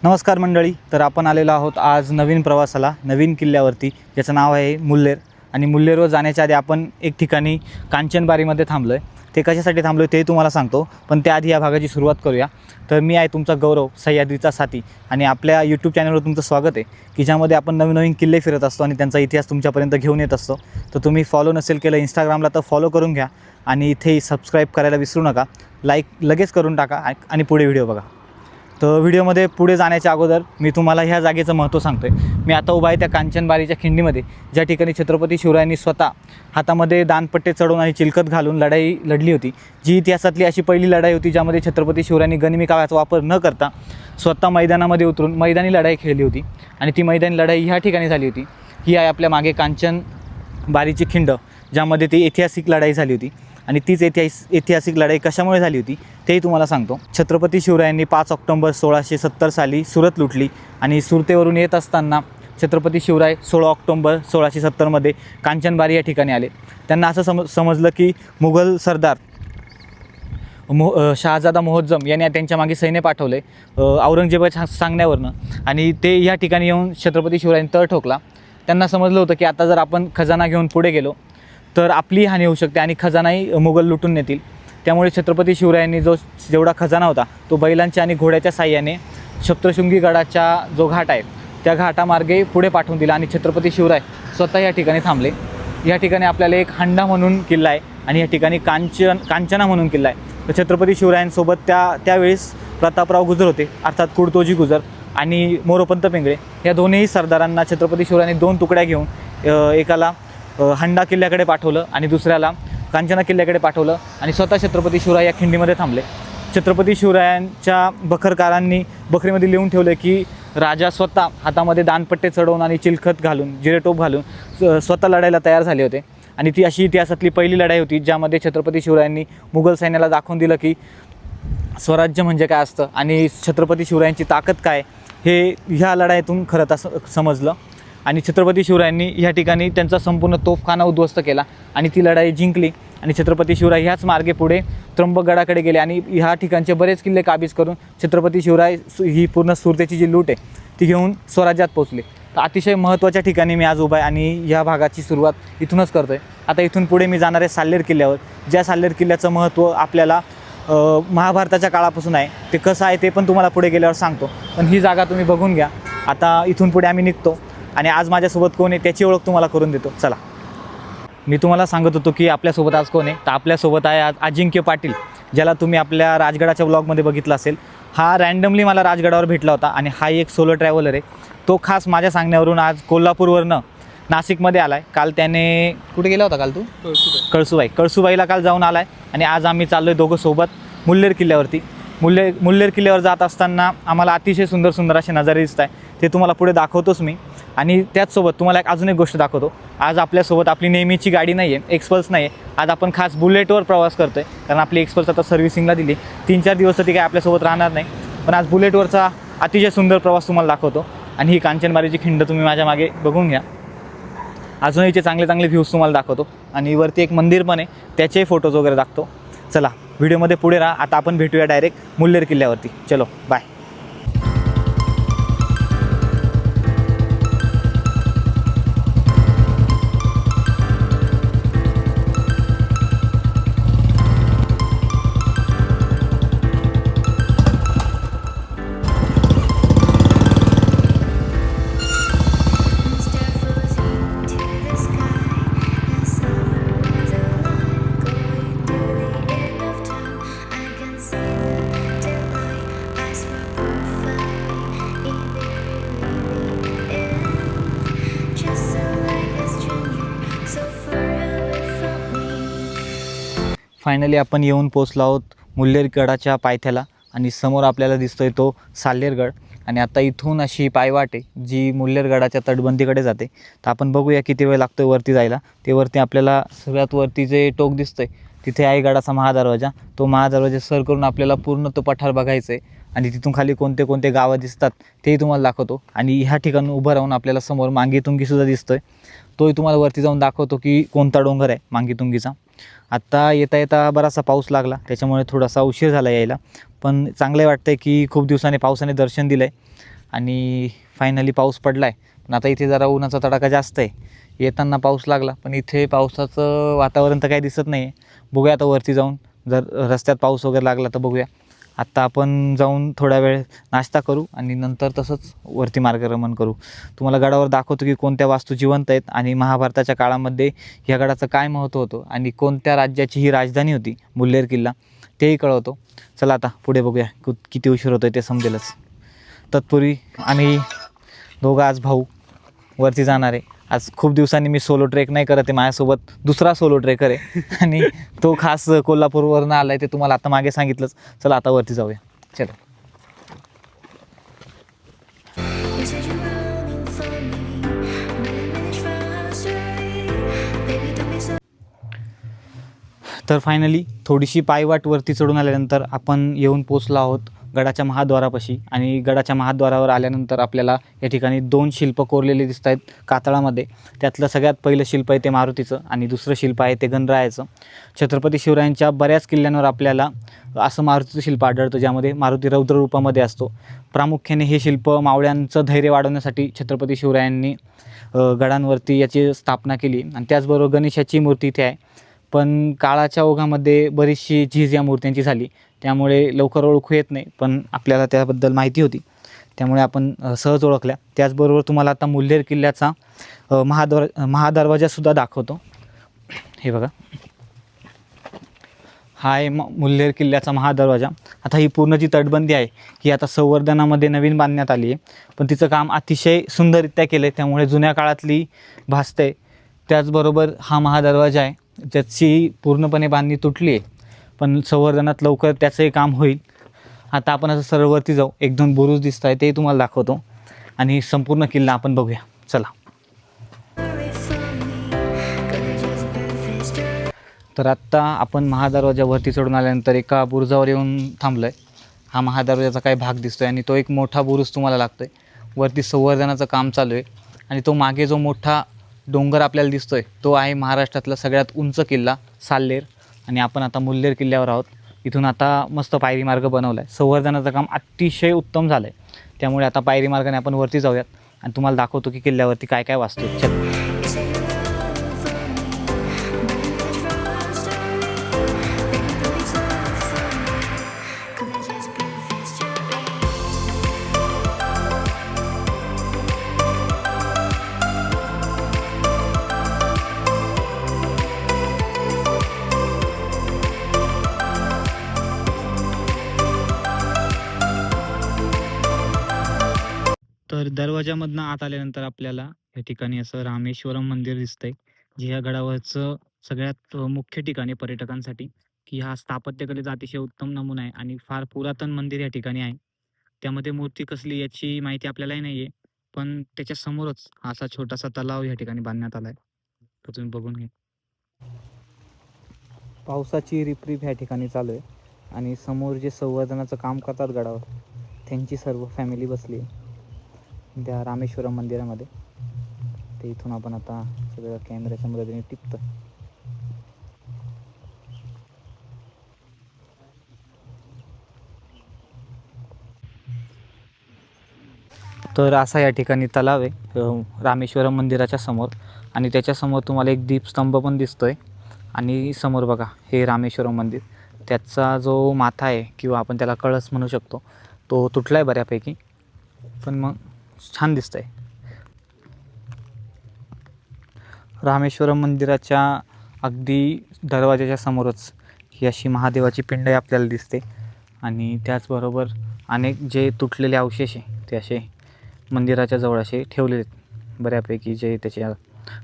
नमस्कार मंडळी. तर आपण आलेलो आहोत आज नवीन प्रवासाला, नवीन किल्ल्यावरती, ज्याचं नाव आहे मुल्लेर. आणि मुल्लेरवर जाण्याच्या आधी आपण एक ठिकाणी कांचनबारीमध्ये थांबलो आहे. ते कशासाठी थांबलो ते तुम्हाला सांगतो, पण त्याआधी या भागाची सुरुवात करूया. तर मी आहे तुमचा गौरव, सह्याद्रीचा साथी, आणि आपल्या यूट्यूब चॅनलवर तुमचं स्वागत आहे की ज्यामध्ये आपण नवीन नवीन किल्ले फिरत असतो आणि त्यांचा इतिहास तुमच्यापर्यंत घेऊन येत असतो. तर तुम्ही फॉलो नसेल केलं इंस्टाग्रामला तर फॉलो करून घ्या आणि इथे सबस्क्राईब करायला विसरू नका. लाईक लगेच करून टाका आणि पुढे व्हिडिओ बघा. तर व्हिडिओमध्ये पुढे जाण्याच्या अगोदर मी तुम्हाला ह्या जागेचं महत्त्व सांगतो आहे. मी आता उभा आहे त्या कांचनबारीच्या खिंडीमध्ये, ज्या ठिकाणी छत्रपती शिवरायांनी स्वतः हातामध्ये दानपट्टे चढवून आणि चिलखत घालून लढाई लढली होती. जी इतिहासातली अशी पहिली लढाई होती ज्यामध्ये छत्रपती शिवरायांनी गनिमी काव्याचा वापर न करता स्वतः मैदानामध्ये उतरून मैदानी लढाई खेळली होती. आणि ती मैदानी लढाई ह्या ठिकाणी झाली होती. ही आहे आपल्या मागे कांचनबारीची खिंड, ज्यामध्ये ती ऐतिहासिक लढाई झाली होती. आणि तीच ऐतिहासिक लढाई कशामुळे झाली होती तेही तुम्हाला सांगतो. छत्रपती शिवरायांनी 5 ऑक्टोबर 1670 साली सुरत लुटली आणि सुरतेवरून येत असताना छत्रपती शिवराय 16 ऑक्टोबर 1670मध्ये कांचनबारी या ठिकाणी आले. त्यांना असं समजलं की मुघल सरदार शहाजादा मोहज्जम यांनी त्यांच्या मागे सैन्य पाठवले औरंगजेबाच्या सांगण्यावरनं, आणि ते या ठिकाणी येऊन छत्रपती शिवरायांनी तळ ठोकला. त्यांना समजलं होतं की आता जर आपण खजाना घेऊन पुढे गेलो तर आपली हानी होऊ शकते आणि खजानाही मुघल लुटून नेतील. त्यामुळे छत्रपती शिवरायांनी जेवढा खजाना होता तो बैलांच्या आणि घोड्याच्या साह्याने सप्तशृंगी गडाचा जो घाट आहे त्या घाटामार्गे पुढे पाठवून दिला आणि छत्रपती शिवराय स्वतः या ठिकाणी थांबले. या ठिकाणी आपल्याला एक हंडा म्हणून किल्ला आहे आणि या ठिकाणी कांचना म्हणून किल्ला आहे. तर छत्रपती शिवरायांसोबत त्यावेळेस प्रतापराव गुजर होते, अर्थात कुडतोजी गुजर, आणि मोरोपंत पिंगळे या दोन्ही सरदारांना छत्रपती शिवरायांनी 2 तुकड्या घेऊन एकाला हंडा किल्ल्याकडे पाठवलं आणि दुसऱ्याला कांचना किल्ल्याकडे पाठवलं आणि स्वतः छत्रपती शिवराय या खिंडीमध्ये थांबले. छत्रपती शिवरायांच्या बखरकारांनी बखरीमध्ये लिहून ठेवले की राजा स्वतः हातामध्ये दानपट्टे चढवून आणि चिलखत घालून जिरेटोप घालून स्वतः लढायला तयार झाले होते. आणि ती अशी इतिहासातली पहिली लढाई होती ज्यामध्ये छत्रपती शिवरायांनी मुघल सैन्याला दाखवून दिलं की स्वराज्य म्हणजे काय असतं आणि छत्रपती शिवरायांची ताकद काय हे ह्या लढाईतून खरं तर समजलं. आणि छत्रपती शिवरायांनी ह्या ठिकाणी त्यांचा संपूर्ण तोफखाना उद्ध्वस्त केला आणि ती लढाई जिंकली. आणि छत्रपती शिवराय ह्याच मार्गे पुढे त्र्यंबकगडाकडे गेले आणि ह्या ठिकाणचे बरेच किल्ले काबीज करून छत्रपती शिवराय ही पूर्ण सुरतेची जी लूट आहे ती घेऊन स्वराज्यात पोचले. तर अतिशय महत्त्वाच्या ठिकाणी मी आज उभा आहे आणि ह्या भागाची सुरुवात इथूनच करतो आहे. आता इथून पुढे मी जाणार आहे साल्लेर किल्ल्यावर, ज्या साल्लेर किल्ल्याचं महत्त्व आपल्याला महाभारताच्या काळापासून आहे. ते कसं आहे ते पण तुम्हाला पुढे गेल्यावर सांगतो, पण ही जागा तुम्ही बघून घ्या. आता इथून पुढे आम्ही निघतो आणि आज माझ्यासोबत कोण आहे त्याची ओळख तुम्हाला करून देतो. चला. मी तुम्हाला सांगत होतो की आपल्यासोबत आज कोण आहे, तर आपल्यासोबत आहे आज अजिंक्य पाटील, ज्याला तुम्ही आपल्या राजगडाच्या ब्लॉगमध्ये बघितलं असेल. हा रँडमली मला राजगडावर भेटला होता आणि हा एक सोलो ट्रॅव्हलर आहे. तो खास माझ्या सांगण्यावरून आज कोल्हापूरवरनं नाशिकमध्ये आला आहे. काल त्याने कुठे गेला होता काल तू? कळसूबाईला काल जाऊन आला आहे आणि आज आम्ही चाललो आहे दोघं सोबत मुल्लेर किल्ल्यावरती. मुल्लेर किल्ल्यावर जात असताना आम्हाला अतिशय सुंदर सुंदर असे नजारे दिसत आहे, ते तुम्हाला पुढे दाखवतोच मी. आणि त्याचसोबत तुम्हाला अजून एक गोष्ट दाखवतो. आज आपल्यासोबत आपली नेहमीची गाडी नाही आहे, एक्सपल्स नाही आहे. आज आपण खास बुलेटवर प्रवास करतो आहे, कारण आपली एक्सपल्स आता सर्व्हिसिंगला दिली. 3-4 दिवस तर ती काय आपल्यासोबत राहणार नाही, पण आज बुलेटवरचा अतिशय सुंदर प्रवास तुम्हाला दाखवतो. आणि ही कांचनबारीची खिंड तुम्ही माझ्या मागे बघून घ्या. अजूनहीचे चांगले चांगले व्ह्यूज तुम्हाला दाखवतो आणि वरती एक मंदिर पण आहे, त्याचेही फोटोज वगैरे दाखवतो. चला व्हिडिओमध्ये पुढे राहा. आता आपण भेटूया डायरेक्ट मुल्लेर किल्ल्यावरती. चलो बाय. फायनली आपण येऊन पोचलो आहोत मुल्लेर गडाच्या पायथ्याला आणि समोर आपल्याला दिसतोय तो साल्लेरगड. आणि आता इथून अशी पायवाट आहे जी मुल्लेर गडाच्या तटबंदीकडे जाते. तर आपण बघूया किती वेळ लागतोय वरती जायला. ते वरती आपल्याला सगळ्यात वरती जे टोक दिसतंय तिथे आहे गडाचा महादरवाजा. तो महादरवाजा सर करून आपल्याला पूर्ण तो पठार बघायचं आहे आणि तिथून खाली कोणते कोणते गावं दिसतात तेही तुम्हाला दाखवतो. आणि ह्या ठिकाणी उभं राहून आपल्याला समोर मांगीतुंगीसुद्धा दिसतोय, तोही तुम्हाला वरती जाऊन दाखवतो की कोणता डोंगर आहे मांगीतुंगीचा. आत्ता येता येता बराचसा पाऊस लागला, त्याच्यामुळे थोडासा उशीर झाला यायला, पण चांगलं वाटतं आहे की खूप दिवसाने पावसाने दर्शन दिलं आहे. आणि फायनली पाऊस पडला आहे. पण आता इथे जरा उन्हाचा तडाखा जास्त आहे. येताना पाऊस लागला, पण इथे पावसाचं वातावरण तर काही दिसत नाही आहे. बघूया आता वरती जाऊन, जर रस्त्यात पाऊस वगैरे लागला तर बघूया. आत्ता आपण जाऊन थोडा वेळ नाश्ता करू आणि नंतर तसंच वरती मार्गक्रमण करू. तुम्हाला गडावर दाखवतो की कोणत्या वास्तू जिवंत आहेत आणि महाभारताच्या काळामध्ये ह्या गडाचं काय महत्त्व होतं आणि कोणत्या राज्याची ही राजधानी होती मुल्हेर किल्ला, तेही कळवतो. चला आता पुढे बघूया, किती उशीर होतो आहे ते समजेलच. तत्पूर्वी आम्ही दोघं आज भाऊ वरती जाणार आहे. आज खूप दिवसांनी मी सोलो ट्रेक नाही करत आहे, माझ्यासोबत दुसरा सोलो ट्रेकर आहे आणि तो खास कोल्हापूरवरून आला आहे, ते तुम्हाला आता मागे सांगितलंच. चला आता वरती जाऊया, चलो. You said you were longing for me, minutes from our story. Baby, don't be so. तर फायनली थोडीशी पायवाट वरती चढून आल्यानंतर आपण येऊन पोचलो आहोत गडाच्या महाद्वारापाशी. आणि गडाच्या महाद्वारावर आल्यानंतर आपल्याला या ठिकाणी 2 शिल्प कोरलेले दिसत आहेत कातळामध्ये. त्यातलं सगळ्यात पहिलं शिल्प आहे ते मारुतीचं आणि दुसरं शिल्प आहे ते गणरायाचं. छत्रपती शिवरायांच्या बऱ्याच किल्ल्यांवर आपल्याला असं मारुतीचं शिल्प आढळतं, ज्यामध्ये मारुती रौद्र रूपामध्ये असतो. प्रामुख्याने हे शिल्प मावळ्यांचं धैर्य वाढवण्यासाठी छत्रपती शिवरायांनी गडांवरती याची स्थापना केली. आणि त्याचबरोबर गणेशाची मूर्ती इथे आहे, पण काळाच्या ओघामध्ये बरीचशी झीज या मूर्त्यांची झाली, त्यामुळे लवकर ओळखू येत नाही. पण आपल्याला त्याबद्दल माहिती होती, त्यामुळे आपण सहज ओळखल्या. त्याचबरोबर तुम्हाला आता मुल्हेर किल्ल्याचा महादरवाजासुद्धा दाखवतो. हे बघा, हा आहे मुल्हेर किल्ल्याचा महादरवाजा. आता ही पूर्ण जी तटबंदी आहे ही आता संवर्धनामध्ये नवीन बांधण्यात आली आहे, पण तिचं काम अतिशय सुंदररित्या केलं आहे, त्यामुळे जुन्या काळातली भासते. त्याचबरोबर हा महादरवाजा आहे ज्याची पूर्णपणे बांधणी तुटली आहे, पण संवर्धनात लवकर त्याचंही काम होईल. आता आपण असं सरळवरती जाऊ, 1-2 बुरुज दिसत आहे ते तुम्हाला दाखवतो आणि संपूर्ण किल्ला आपण बघूया. चला. तर आत्ता आपण महादरवाजावरती चढून आल्यानंतर एका बुरुजावर येऊन थांबलो आहे. हा महादरवाजाचा काही भाग दिसतो आहे आणि तो एक मोठा बुरुज तुम्हाला लागतो आहे. वरती संवर्धनाचं काम चालू आहे आणि तो मागे जो मोठा डोंगर आपल्याला दिसतो आहे तो आहे महाराष्ट्रातला सगळ्यात उंच किल्ला साल्हेर. आणि आपण आता मुल्हेर किल्ल्यावर आहोत. इथून आता मस्त पायरी मार्ग बनवला आहे. संवर्धनाचं काम अतिशय उत्तम झालं आहे, त्यामुळे आता पायरी मार्गाने आपण वरती जाऊयात आणि तुम्हाला दाखवतो की किल्ल्यावरती काय काय वास्तू आहेत. चल. तर दरवाजामधनं आत आल्यानंतर आपल्याला या ठिकाणी असं रामेश्वरम मंदिर दिसतंय, जे ह्या गडावरचं सगळ्यात मुख्य ठिकाण आहे पर्यटकांसाठी, की हा स्थापत्यकलेचा अतिशय उत्तम नमुना आहे आणि फार पुरातन मंदिर या ठिकाणी आहे. त्यामध्ये मूर्ती कसली याची माहिती आपल्यालाही नाही आहे, पण त्याच्या समोरच हा असा छोटासा तलाव या ठिकाणी बांधण्यात आला आहे. तर तुम्ही बघून घ्या. पावसाची रिपरिप ह्या ठिकाणी चालू आहे आणि समोर जे संवर्धनाचं काम करतात गडावर त्यांची सर्व फॅमिली बसली आहे त्या रामेश्वरम मंदिरामध्ये. ते इथून आपण आता सगळं कॅमेऱ्याच्या मदतीने टिपतो. तर असा या ठिकाणी तलाव आहे रामेश्वरम मंदिराच्या समोर आणि त्याच्यासमोर तुम्हाला एक दीपस्तंभ पण दिसतोय. आणि समोर बघा हे रामेश्वरम मंदिर, त्याचा जो माथा आहे किंवा आपण त्याला कळस म्हणू शकतो तो तुटला आहे बऱ्यापैकी, पण मग छान दिसतंय. रामेश्वरम मंदिराच्या अगदी दरवाजाच्या समोरच ही अशी महादेवाची पिंड आपल्याला दिसते आणि त्याचबरोबर अनेक जे तुटलेले अवशेष आहे ते असे मंदिराच्या जवळ असे ठेवलेले आहेत. बऱ्यापैकी जे त्याचे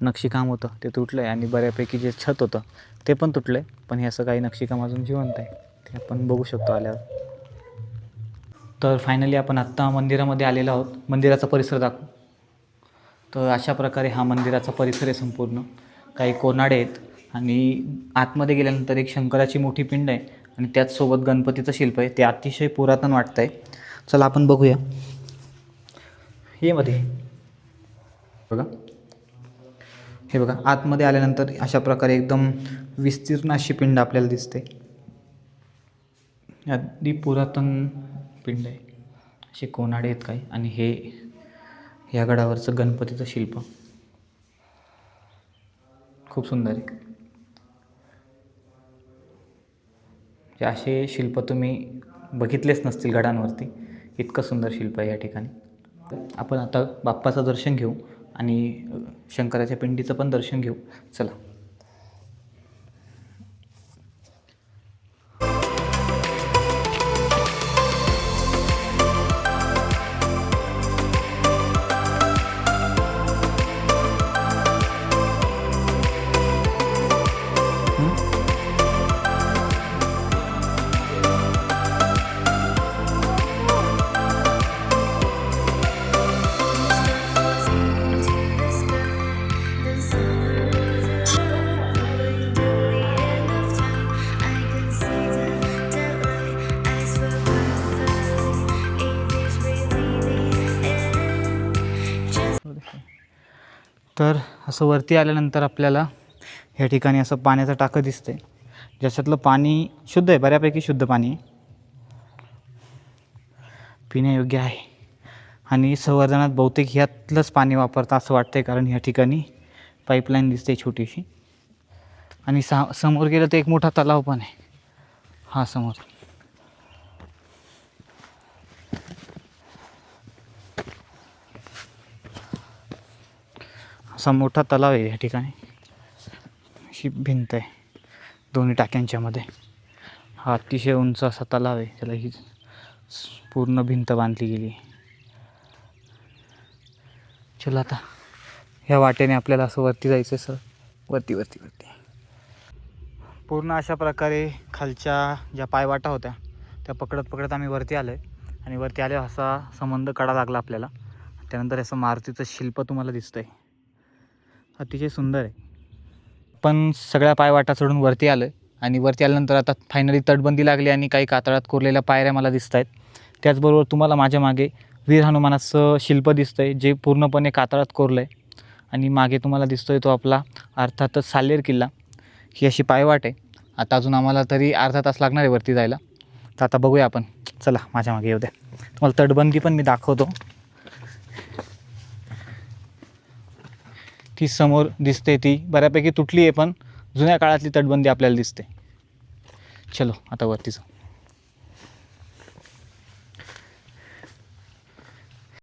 नक्षीकाम होतं ते तुटलं आहे आणि बऱ्यापैकी जे छत होतं ते पण तुटलं आहे, पण हे असं काही नक्षीकाम अजून जिवंत आहे, ते आपण बघू शकतो आल्यावर. तर फायनली आपण आत्ता मंदिरामध्ये आलेलो आहोत. मंदिराचा परिसर दाखवू. तर अशा प्रकारे हा मंदिराचा परिसर आहे संपूर्ण. काही कोनाडे आहेत आणि आतमध्ये गेल्यानंतर एक शंकराची मोठी पिंड आहे आणि त्याचसोबत गणपतीचं शिल्प आहे. ते अतिशय पुरातन वाटतं आहे. चला आपण बघूया. हे मध्ये बघा, हे बघा आतमध्ये आल्यानंतर अशा प्रकारे एकदम विस्तीर्ण अशी पिंड आपल्याला दिसते. अगदी पुरातन पिंड आहे. असे कोनाडे आहेत काही. आणि हे या गडावरचं गणपतीचं शिल्प खूप सुंदर आहे. जे असे शिल्प तुम्ही बघितलेच नसतील गडांवरती, इतकं सुंदर शिल्प आहे या ठिकाणी. आपण आता बाप्पाचं दर्शन घेऊ आणि शंकराच्या पिंडीचं पण दर्शन घेऊ. चला. तर असं वरती आल्यानंतर आपल्याला ह्या ठिकाणी असं पाण्याचं टाकं दिसतंय, ज्याच्यातलं पाणी शुद्ध आहे, बऱ्यापैकी शुद्ध पाणी आहे, पिण्यायोग्य आहे. आणि संवर्धनात बहुतेक ह्यातलंच पाणी वापरतं असं वाटतं आहे, कारण ह्या ठिकाणी पाईपलाईन दिसते छोटीशी. आणि समोर गेलं तर एक मोठा तलाव पण आहे, हा समोर. असा मोठा तलाव आहे या ठिकाणी. अशी भिंत आहे दोन्ही टाक्यांच्या मध्ये. हा अतिशय उंच असा तलाव आहे, त्याला ही पूर्ण भिंत बांधली गेली आहे. चला आता ह्या वाटेने आपल्याला असं वरती जायचं आहे. सर वरती वरती वरती पूर्ण अशा प्रकारे खालच्या ज्या पायवाटा होत्या त्या पकडत पकडत आम्ही वरती आलो आहे. आणि वरती आल्यावर असा संबंध कडा लागला आपल्याला. त्यानंतर असं मारुतीचं शिल्प तुम्हाला दिसतं आहे, अतिशय सुंदर आहे. पण सगळ्या पायवाटा चढून वरती आलो आहे. आणि वरती आल्यानंतर आता फायनली तटबंदी लागली आणि काही कातळात कोरलेल्या पायऱ्या मला दिसत आहेत. त्याचबरोबर तुम्हाला माझ्या मागे वीर हनुमानाचं शिल्प दिसतं आहे, जे पूर्णपणे कातळात कोरलं आहे. आणि मागे तुम्हाला दिसतो आहे तो आपला अर्थातच साल्हेर किल्ला. ही अशी पायवाट आहे. आता अजून आम्हाला तरी अर्धा तास लागणार आहे वरती जायला. तर आता बघूया आपण. चला माझ्या मागे येऊ द्या, तुम्हाला तटबंदी पण मी दाखवतो. ती समोर दिसते, ती बऱ्यापैकी तुटली आहे, पण जुन्या काळातली तटबंदी आपल्याला दिसते. चलो आता वरती जाऊ.